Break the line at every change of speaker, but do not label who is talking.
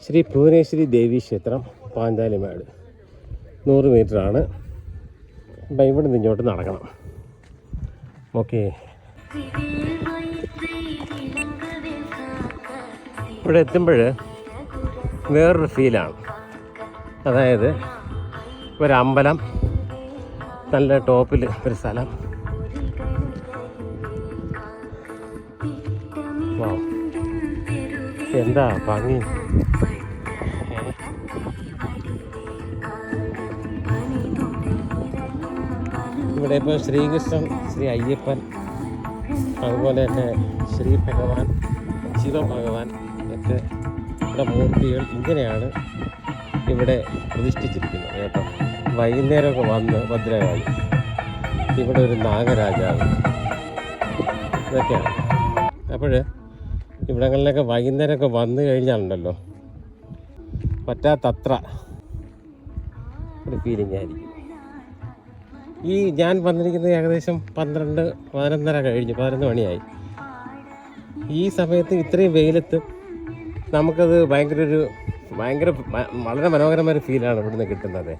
ശ്രീ ഭുവനേശ്വരി ദേവി ക്ഷേത്രം പാഞ്ചാലിമേട് 100 മീറ്ററാണ്. അപ്പം ഇവിടെ നിന്ന് ഇങ്ങോട്ട് നടക്കണം. ഓക്കെ, ഇവിടെ എത്തുമ്പോൾ വേറൊരു ഫീലാണ്. അതായത് ഒരമ്പലം, നല്ല ടോപ്പിൽ ഒരു സ്ഥലം. എന്താ ഭംഗി! ഇവിടെ ഇപ്പോൾ ശ്രീകൃഷ്ണൻ, ശ്രീ അയ്യപ്പൻ, അതുപോലെ തന്നെ ശ്രീ ഭഗവാൻ, ശിവഭഗവാൻ ഒക്കെ ഇവിടെ മൂർത്തികൾ ഇങ്ങനെയാണ് ഇവിടെ പ്രതിഷ്ഠിച്ചിരിക്കുന്നത് കേട്ടോ. വൈകുന്നേരമൊക്കെ വന്ന് ഭദ്രകാളി, ഇവിടെ ഒരു നാഗരാജാവ്, ഇതൊക്കെയാണ്. അപ്പോൾ ഇവിടങ്ങളിലൊക്കെ വൈകുന്നേരമൊക്കെ വന്നു കഴിഞ്ഞാലുണ്ടല്ലോ പറ്റാത്തത്ര ഒരു ഫീലിംഗ് ആയിരിക്കും. ഈ ഞാൻ വന്നിരിക്കുന്നത് ഏകദേശം 11:30 കഴിഞ്ഞു, 11 മണിയായി. ഈ സമയത്ത് ഇത്രയും വെയിലത്ത് നമുക്കത് വളരെ മനോഹരമായ ഒരു ഫീലാണ് ഇവിടുന്ന് കിട്ടുന്നത്.